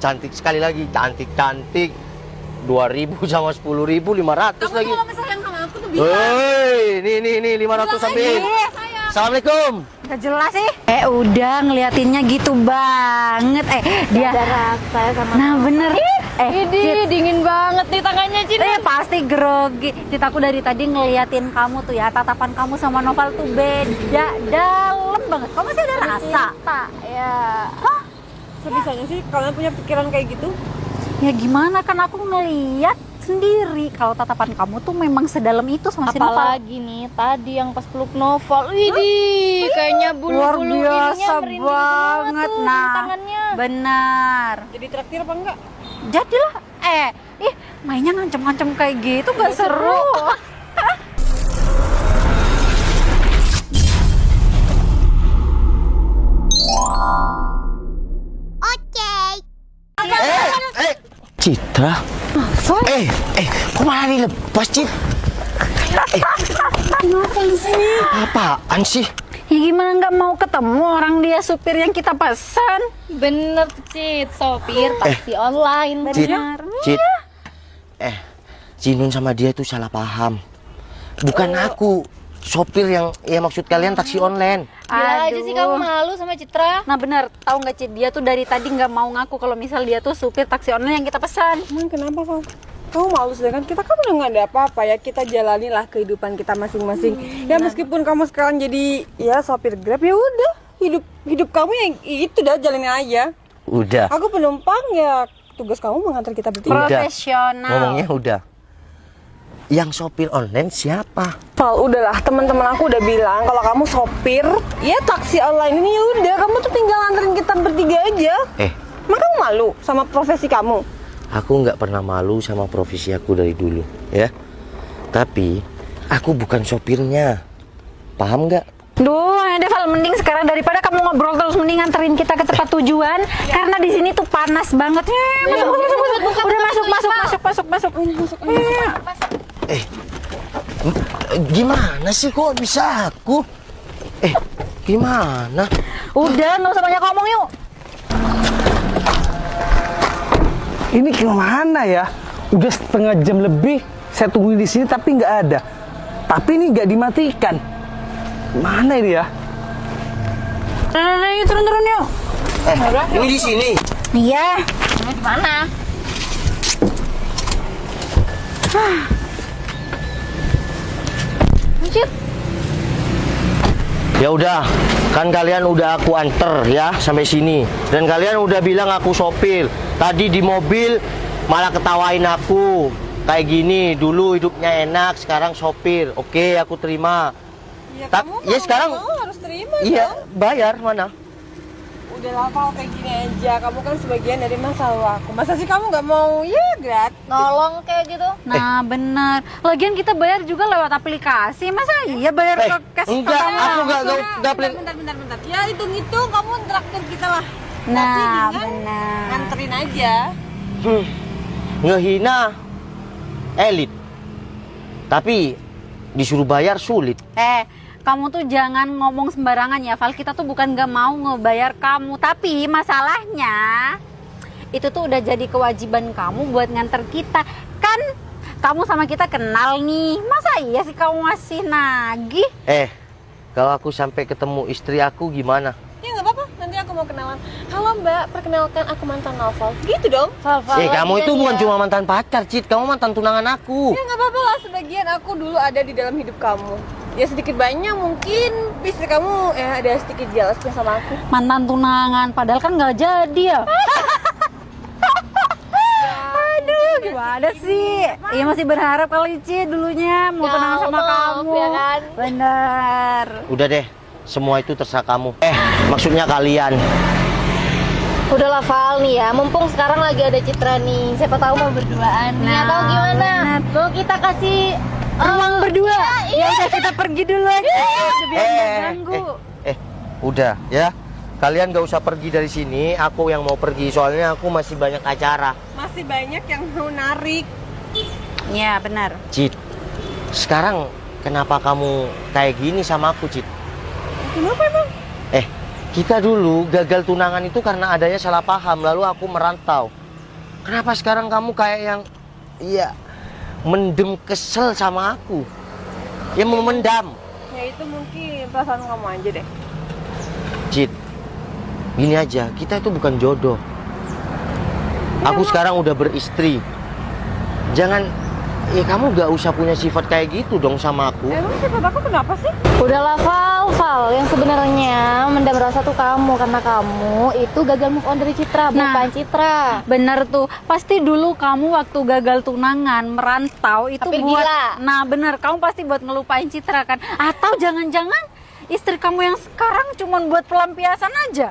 cantik sekali lagi, cantik. 2.000 sama 10.500 lagi. Kamu kalau sayang sama aku tuh bilang. Woi, nih 500 ambil. Assalamualaikum. Gak jelas sih. Udah ngeliatinnya gitu banget. Dia ada rasa sama. Nah bener. Ini dingin banget nih tangannya, Cid. Pasti grogi. Cid, aku dari tadi ngeliatin kamu tuh ya, tatapan kamu sama Noval tuh beda, dalam banget. Kamu masih ada rasa. Ya. Hah? Sebisanya sih kalian punya pikiran kayak gitu? Ya gimana, kan aku ngeliat sendiri kalau tatapan kamu tuh memang sedalam itu sama si Noval. Apalagi nih tadi yang pas peluk Noval. Widih, kayaknya Luar bulu-bulu biasa ininya merinding banget. tuh Nah, tangannya. benar. Jadi traktir apa enggak? Jadilah, mainnya ngancem-ngancem kayak gitu gak seru. Citra. Kok malah dilepas, Cit? Kenapa sih? Apaan sih? Ya gimana nggak mau ketemu orang dia supir yang kita pesan? Bener, Cid. Sopir taksi online. Cit, Benar. Cit. Jinun sama dia itu salah paham. Bukan aku, sopir yang maksud kalian taksi online. Gila aja sih kamu malu sama Citra. Nah benar, tahu nggak Cid, dia tuh dari tadi nggak mau ngaku kalau misal dia tuh supir taksi online yang kita pesan. Kenapa kamu malu, sedangkan kita kan udah nggak ada apa-apa ya, kita jalanilah kehidupan kita masing-masing. Ya meskipun kamu sekarang jadi ya sopir Grab, ya udah hidup kamu yang itu dah, jalanin aja. Udah. Aku penumpang, ya tugas kamu mengantar kita bertiga. Udah. Profesional. Ngomongnya udah. Yang sopir online siapa? Val, udahlah, teman-teman aku udah bilang kalau kamu sopir ya taksi online ini, ya udah kamu tuh tinggal anterin kita bertiga aja. Emang kamu malu sama profesi kamu? Aku nggak pernah malu sama profesi aku dari dulu, ya. Tapi aku bukan sopirnya, paham nggak? Duh, Val, mending sekarang daripada kamu ngobrol terus, mending nganterin kita ke tempat tujuan. Karena di sini tuh panas banget. Masuk. Udah masuk. Gimana sih kok bisa aku? Gimana? Udah, nggak usah banyak ngomong yuk. Ini gimana ya? Udah setengah jam lebih saya tungguin di sini tapi nggak ada. Tapi ini nggak dimatikan. Mana ini ya? Nah, yuk turun yuk. Ini di sini. Iya. Di mana? Cid. Ya udah, kan kalian udah aku anter ya sampai sini. Dan kalian udah bilang aku sopir. Tadi di mobil malah ketawain aku. Kayak gini, dulu hidupnya enak, sekarang sopir. Oke, aku terima. Ya, Ya sekarang harus terima. iya, bayar mana? Udahlah, Val, kayak gini aja. Kamu kan sebagian dari masa lalu aku. Masa sih kamu nggak mau ya gratis? Nolong kayak gitu. Nah, benar. Lagian kita bayar juga lewat aplikasi. Masa iya bayar ke cash? Enggak, aku enggak Bentar. Ya hitung-hitung kamu traktir kita lah. Nah, Tapi benar. nganterin aja. Ngehina elit. Tapi disuruh bayar sulit. Kamu tuh jangan ngomong sembarangan ya, Val. Kita tuh bukan gak mau ngebayar kamu, tapi masalahnya itu tuh udah jadi kewajiban kamu buat nganter kita. Kan kamu sama kita kenal nih, masa iya sih kamu masih nagih? Kalau aku sampai ketemu istri aku gimana? Ya nggak apa-apa, nanti aku mau kenalan. Halo Mbak, perkenalkan aku mantan Novel. Gitu dong. Kamu itu bukan cuma mantan pacar, Cit. Kamu mantan tunangan aku. Ya nggak apa-apa lah, sebagian aku dulu ada di dalam hidup kamu. Ya sedikit banyak mungkin istri kamu ada sedikit jealous sama aku. Mantan tunangan, padahal kan nggak jadi ya. Aduh, gimana sih? Iya masih berharap kali Ci dulunya mau tunangan sama kamu. Ya kan? Bener. Udah deh, semua itu terserah kamu. Maksudnya kalian. Udahlah Val nih ya, mumpung sekarang lagi ada Citra nih. Siapa tahu mau berduaan nih atau gimana? bener. Mau kita kasih Ruang berdua. Ya udah kita pergi dulu aja. Biar nggak ganggu. Udah ya. Kalian gak usah pergi dari sini. Aku yang mau pergi, soalnya aku masih banyak acara. Masih banyak yang mau narik. Iya benar. Cit, sekarang kenapa kamu kayak gini sama aku, Cit? Kenapa emang? Kita dulu gagal tunangan itu karena adanya salah paham, lalu aku merantau. Kenapa sekarang kamu kayak yang mendem kesel sama aku? Ya memendam. Ya itu mungkin perasaan kamu aja deh. Cid, gini aja, kita itu bukan jodoh. Aku sekarang udah beristri. Jangan, kamu gak usah punya sifat kayak gitu dong sama aku. Emang sifat aku kenapa sih? Udahlah Val, yang sebenarnya mendam rasa tuh kamu karena kamu itu gagal move on dari Citra, bukan Citra. Bener tuh, pasti dulu kamu waktu gagal tunangan merantau itu Tapi buat gila. Nah bener, kamu pasti buat ngelupain Citra kan. Atau jangan-jangan istri kamu yang sekarang cuman buat pelampiasan aja.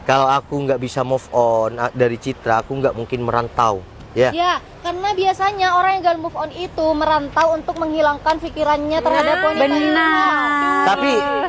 Kalau aku nggak bisa move on dari Citra, aku nggak mungkin merantau. Ya. Ya, karena biasanya orang yang gagal move on itu merantau untuk menghilangkan pikirannya terhadap wanita. Benar.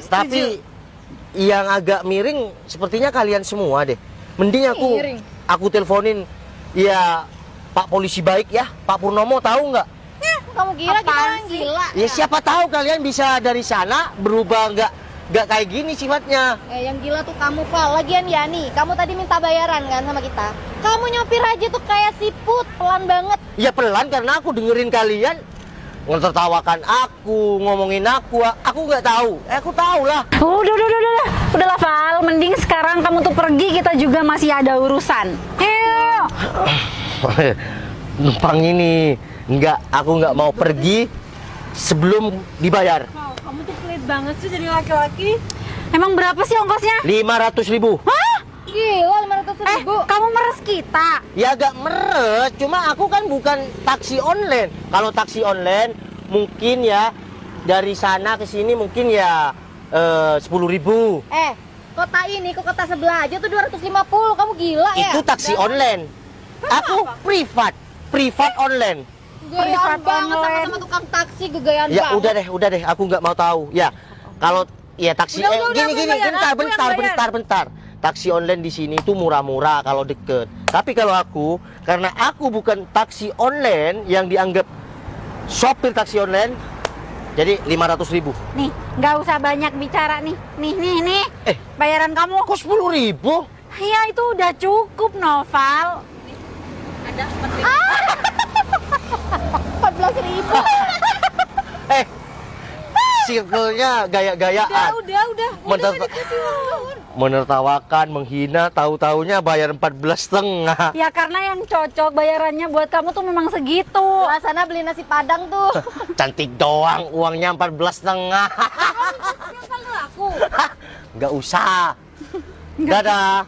Tapi yang agak miring sepertinya kalian semua deh. Mending aku teleponin ya Pak polisi baik ya, Pak Purnomo, tahu nggak? Kamu gila, kita orang gila. Ya siapa tahu kalian bisa dari sana berubah nggak kayak gini sifatnya. Yang gila tuh kamu, Val. Lagian ya nih, kamu tadi minta bayaran kan sama kita. Kamu nyopir aja tuh kayak siput, pelan banget. Ya pelan karena aku dengerin kalian ngetertawakan aku, ngomongin aku nggak tahu. Aku tahu lah. Udahlah Val, mending sekarang kamu tuh pergi, kita juga masih ada urusan. Yuk. Numpang ini aku nggak mau pergi sebelum dibayar. Wow, kamu tuh pelit banget sih jadi laki-laki. Emang berapa sih ongkosnya? 500.000. Hah? Gila, 500.000. Kamu meres kita? Ya agak meres, cuma aku kan bukan taksi online. Kalau taksi online mungkin ya dari sana ke sini mungkin ya 10.000. Kota ini ke kota sebelah aja tuh 250. Kamu gila ya? Itu taksi online. Aku privat online. Gayaan banget sama tukang taksi, gegayaan Ya banget. udah deh, aku nggak mau tahu. Ya kalau ya taksi gini, bentar. Taksi online di sini itu murah-murah kalau deket. Tapi kalau aku, karena aku bukan taksi online yang dianggap sopir taksi online, jadi 500.000. Nih, nggak usah banyak bicara nih. Nih. Bayaran kamu. Kok 10.000? Ya itu udah cukup, Noval. Ada 14.000. Circle-nya gaya-gayaan. Udah. Menertawakan, menghina, tahu-taunya bayar 14,5. Ya karena yang cocok bayarannya buat kamu tuh memang segitu. Lah sana beli nasi padang tuh. Cantik doang, uangnya 14,5. Nggak usah. Dadah.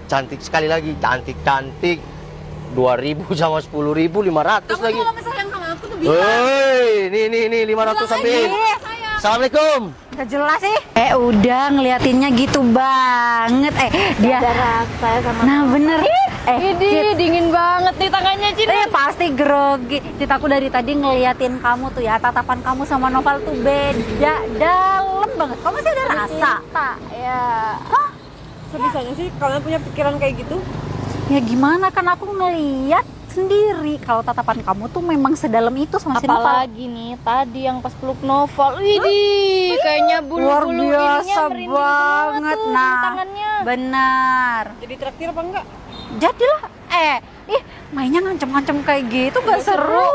Cantik sekali lagi, cantik. 2.000 sama 10.000, 500 lagi. Kalau sayang sama aku tuh Woi, nih 500 ambil. Assalamualaikum. Gak jelas sih. Udah ngeliatinnya gitu banget. Dia Ada rasa ya sama. Nah bener. Ini dingin banget nih tangannya, Cid. Pasti grogi. Cita, aku dari tadi ngeliatin kamu tuh ya, tatapan kamu sama Noval tuh beda, dalam banget. Kamu masih ada rasa. Ya. sebisanya sih kalian punya pikiran kayak gitu. Ya gimana, kan aku ngeliat sendiri kalau tatapan kamu tuh memang sedalam itu sama si Noval. Apalagi nih tadi yang pas peluk Noval, widih, kayaknya Luar bulu-bulu biasa ininya merinding banget. tuh Nah, tangannya. benar. Jadi traktir apa enggak? Jadilah, mainnya ngancem-ngancem kayak gitu gak seru.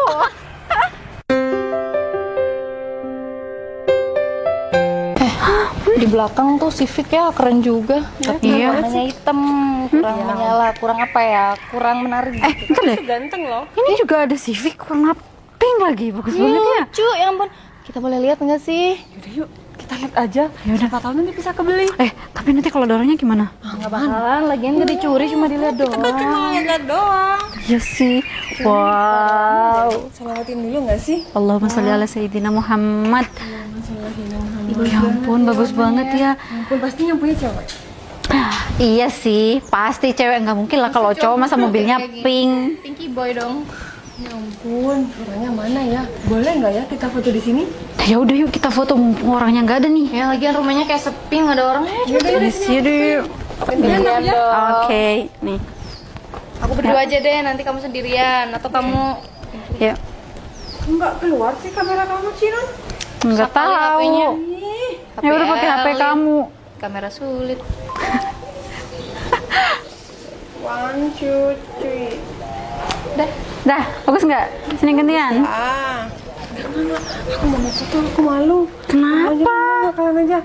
Di belakang tuh Civic ya keren juga, tapi iya. warnanya hitam, kurang menyala, kurang apa ya, kurang menarik. Bentar deh, Ganteng loh. ini juga ada Civic warna pink lagi, bagus banget ya. Lucu, ya ampun. Kita boleh lihat nggak sih? Yaudah yuk, kita lihat aja. Siapa tahu nanti bisa kebeli. Tapi nanti kalau dorongnya gimana? Nggak bakalan, lagian nggak dicuri, cuma dilihat doang. Cuma lihat doang. Iya sih. Wow. Salawatin dulu nggak sih? Allahumma sholli ala sayyidina Muhammad. Ya ampun, bagus banget ya. Ampun, pasti yang punya cewek. Iya sih, pasti cewek, nggak mungkin lah kalau cowok masa mobilnya pink. Pinky boy dong. Ya ampun, orangnya mana ya? Boleh nggak ya kita foto di sini? Ya udah yuk kita foto, mumpung orangnya nggak ada nih. Ya lagian rumahnya kayak sepi, nggak ada orang. Yaudah yuk. Oke, nih. Aku berdua aja deh, nanti kamu sendirian atau kamu Yuk. Enggak keluar sih kamera kamu, Cinon. Nggak Sekali tahu. HP-nya. Ih, Ya udah pakai HP Elin. kamu. Kamera sulit. 1, 2, 3. Dah, bagus nggak? Sini gantian. Aku mau foto, aku malu. Kenapa? Kalian aja.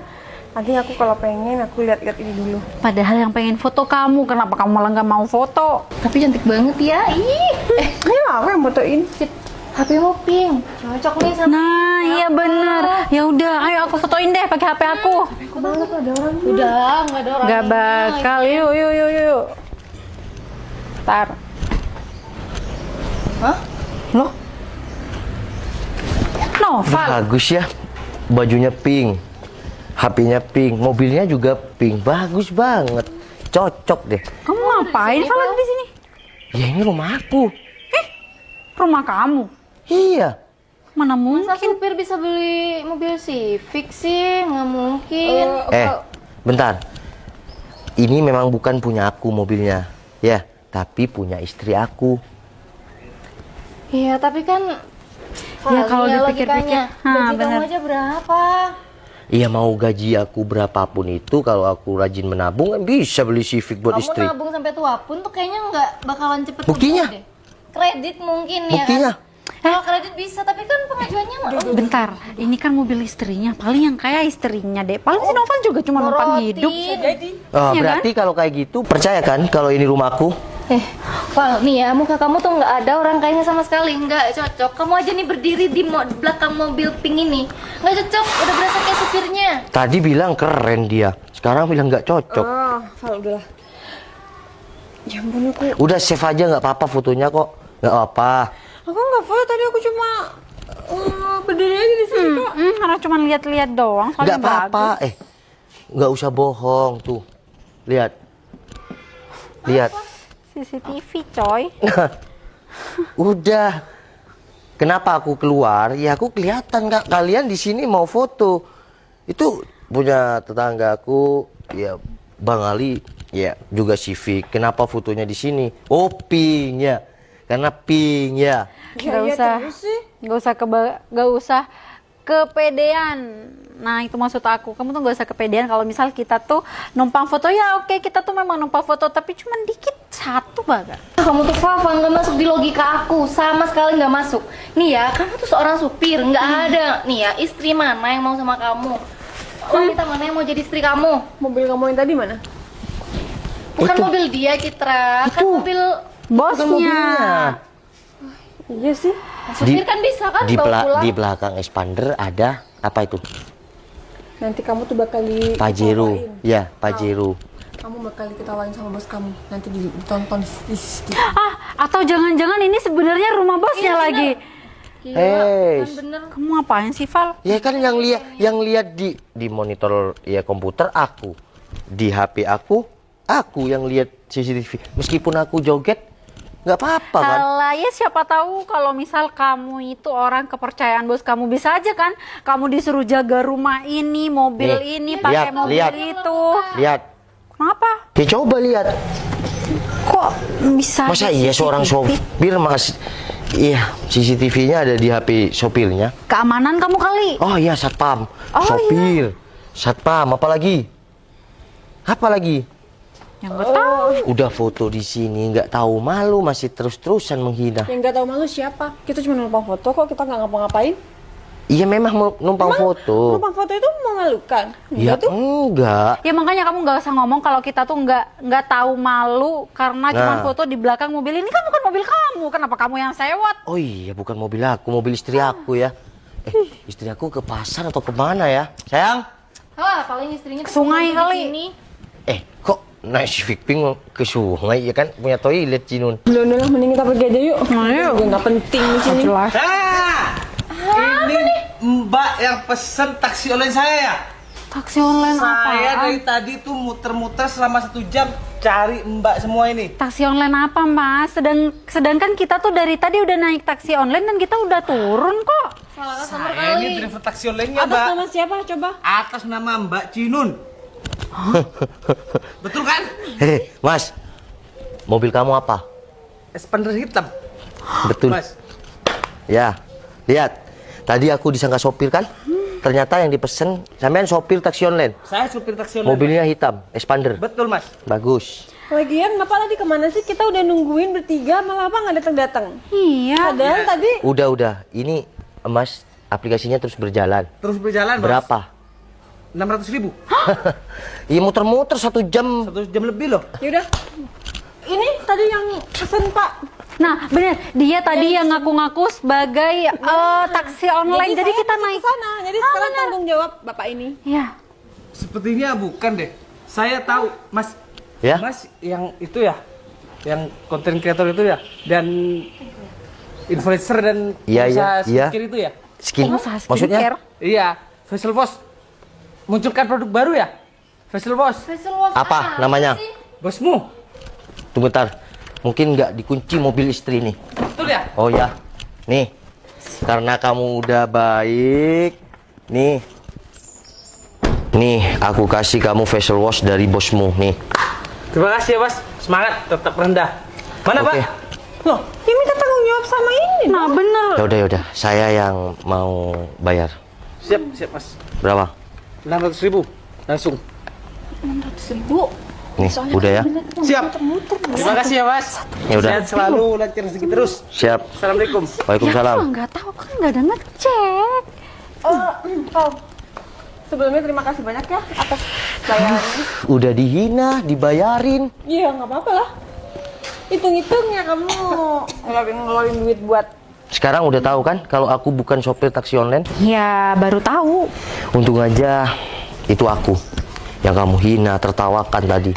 Nanti aku kalau pengen aku lihat-lihat ini dulu. Padahal yang pengen foto kamu, kenapa kamu malah nggak mau foto? Tapi cantik banget ya. Ih. Ini aku yang fotoin. HP mau pink. Cocok nih sama. Nah, iya bener. Ya udah, ayo aku fotoin deh pakai HP aku. Udah, nggak ada orang. Gak bakal. Yuk. Tar. Hah? Loh? Noval. Bagus ya. Bajunya pink. HP-nya pink, mobilnya juga pink. Bagus banget. Cocok deh. Kamu ngapain Val ada di sini? Ya ini rumah aku. Rumah kamu. Iya. Mana Masa mungkin? supir bisa beli mobil Civic sih? Nggak mungkin. Bentar. Ini memang bukan punya aku mobilnya. Ya, tapi punya istri aku. Iya, tapi kan Ya, kalau Val, dipikir-pikir, logikanya, ha, gaji kamu bener. aja berapa? Iya, mau gaji aku berapapun itu, kalau aku rajin menabung kan bisa beli Civic buat Kamu istri. nabung sampai tua pun tuh kayaknya nggak bakalan cepet Buktinya? sembuh deh. Kredit mungkin Buktinya? ya kan? Kalau kredit bisa, tapi kan pengajuannya mah Bentar, ini kan mobil istrinya. Paling yang kaya istrinya deh. Paling si Noval juga cuma numpang Roti. hidup. Oh, Iya berarti kalau kayak gitu, percaya kan kalau ini rumahku? Val, nih ya, muka kamu tuh nggak ada orang kayaknya sama sekali, nggak cocok. Kamu aja nih berdiri di belakang mobil pink ini, nggak cocok. Udah berasa kayak supirnya. Tadi bilang keren dia, sekarang bilang nggak cocok. Val udahlah. Ya ampun aku. Udah save aja nggak apa-apa fotonya kok, nggak apa. Aku nggak foto tadi, aku cuma berdiri aja di sini kok. Karena cuma lihat-lihat doang. Soalnya Nggak apa-apa. bagus. Nggak usah bohong tuh. Lihat, lihat. CCTV coy. Udah. Kenapa aku keluar? Ya aku kelihatan kak. Kalian di sini mau foto. Itu punya tetanggaku. Ya Bang Ali. Ya juga Civic. Kenapa fotonya di sini? Oh pink ya. Karena pink ya. Gak usah kepedean. Nah itu maksud aku, kamu tuh gak usah kepedean. Kalau misal kita tuh numpang foto, ya oke, kita tuh memang numpang foto, tapi cuman dikit, satu banget. Kamu tuh Fafa nggak masuk di logika aku, sama sekali nggak masuk. Nih ya, kamu tuh seorang supir, nggak ada. Nih ya, istri mana yang mau sama kamu? Wanita mana yang mau jadi istri kamu? Mobil kamu yang tadi mana? Bukan Itu. mobil dia, Citra. Kan mobil Bosnya. Iya sih. supir kan bisa kan di, bawa pulang. di belakang expander ada apa itu? Nanti kamu tuh bakal Pajero. diketawain. Ya, Pajero. Kamu bakal diketawain sama bos kamu. Nanti ditonton di CCTV. Atau jangan-jangan ini sebenarnya rumah bosnya Iya, lagi. Gila, Eh, kan bener. Kamu ngapain sih Val? ya kan yang lihat di monitor ya komputer aku, di HP aku yang lihat CCTV. Meskipun aku joget nggak apa-apa kan? Alah, ya siapa tahu kalau misal kamu itu orang kepercayaan bos kamu, bisa aja kan kamu disuruh jaga rumah ini, mobil Nih, ini, pakai mobil lihat. itu. Lihat, Kenapa? ya coba lihat. Kok bisa? Masa ada iya seorang CCTV? sopir iya CCTV-nya ada di HP sopirnya. Keamanan kamu kali. Oh iya satpam, Oh, sopir, satpam, apa lagi? Apa lagi? Yang nggak tahu. Udah foto di sini nggak tahu malu masih terus-terusan menghina. Yang nggak tahu malu siapa? Kita cuma numpang foto kok, kita nggak ngapa-ngapain. Iya memang mau numpang foto. Numpang foto itu memalukan. Ya Enggak tuh. enggak. Ya makanya kamu nggak usah ngomong kalau kita tuh nggak tahu malu karena cuma Nah. foto di belakang mobil ini, kan bukan mobil kamu. Kenapa kamu yang sewot? Oh iya bukan mobil aku, mobil istri aku ya. Istri aku ke pasar atau kemana ya? Sayang. Wah, paling istrinya tuh Sungai kumpul di kali. sini. Kok naik Civic Pink ke sungai ya kan? Punya toilet Cinun. Belum lah, mending kita pergi aja yuk. Ayo. Gue nggak penting di sini. Jelas. Ini Mbak yang pesen taksi online saya ya? Taksi online Saya apa? dari tadi tuh muter-muter selama 1 jam cari Mbak semua ini. Taksi online apa mas? Sedangkan kita tuh dari tadi udah naik taksi online dan kita udah turun kok. Salah customer Saya ini kali. driver taksi online-nya Atas Mbak. nama siapa coba? Atas nama Mbak Cinun. Betul kan? Hei, Mas. Mobil kamu apa? Expander hitam. Betul. Mas. Ya. Lihat. Tadi aku disangka sopir kan? ternyata yang dipesen sampean sopir taksi online. Saya supir taksi online. Mobilnya hitam, expander. Betul, Mas. Bagus. Lagian Bapak tadi kemana sih? Kita udah nungguin bertiga, malah Bapak nggak datang-datang. Iya. Padahal tadi Udah. Ini Mas aplikasinya terus berjalan. Terus berjalan, Bos. Berapa? 600.000. Iya muter-muter 1 jam. 1 jam lebih loh. yaudah. Ini tadi yang pesen Pak. Nah, bener. Dia tadi yang ngaku-ngaku sebagai taksi online. Jadi kita saya naik. ke sana. Jadi sekarang tanggung jawab Bapak ini. Ya. Sepertinya bukan deh. Saya tahu, Mas. Ya? Mas yang itu ya. Yang konten kreator itu ya. Dan influencer dan Iya, usaha iya. skincare itu ya. Skin. Usaha Maksudnya? skincare. Iya, Facial Boss. Munculkan produk baru ya? Facial Boss. Facial wash Apa namanya? sih? Bosmu. Tunggu bentar. Mungkin nggak dikunci mobil istri nih. Betul ya? Oh ya. Nih. Karena kamu udah baik. Nih. Nih, aku kasih kamu facial wash dari bosmu nih. Terima kasih ya, Mas. Semangat, tetap rendah. Mana, Oke. Pak? Loh, dia minta tanggung jawab sama ini. Nah, bener. Yaudah. Saya yang mau bayar. Siap, Mas. Berapa? 600.000 langsung. 600.000. Nih, udah ya. Siap. Terima kasih ya, Mas. Ya udah. Sehat selalu, lancar rezeki terus. Siap. Assalamualaikum. Waalaikumsalam. Ya, nggak tahu kan nggak ada ngecek. Pak. Sebelumnya terima kasih banyak ya atas bayarannya. Udah dihina, dibayarin. Iya, nggak apa-apa lah. Hitung-hitungnya kamu ngeluarin duit buat Sekarang udah tahu kan kalau aku bukan sopir taksi online? Ya, baru tahu. Untung aja itu aku yang kamu hina, tertawakan tadi.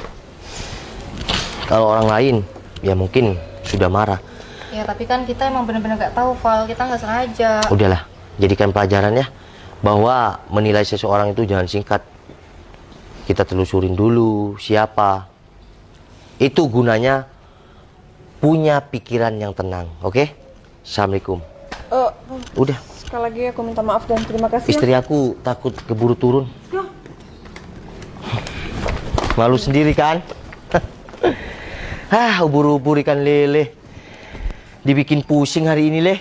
Kalau orang lain, ya mungkin sudah marah. Ya tapi kan kita emang bener-bener gak tahu, Val. Kita nggak sengaja. Udahlah, jadikan pelajaran ya. Bahwa menilai seseorang itu jangan singkat. Kita telusurin dulu siapa. Itu gunanya punya pikiran yang tenang, oke? Assalamualaikum. Udah, sekali lagi aku minta maaf dan terima kasih. Ya. istri aku takut keburu turun. Malu sendiri kan? Ubur-ubur ikan lele. Dibikin pusing hari ini, Leh.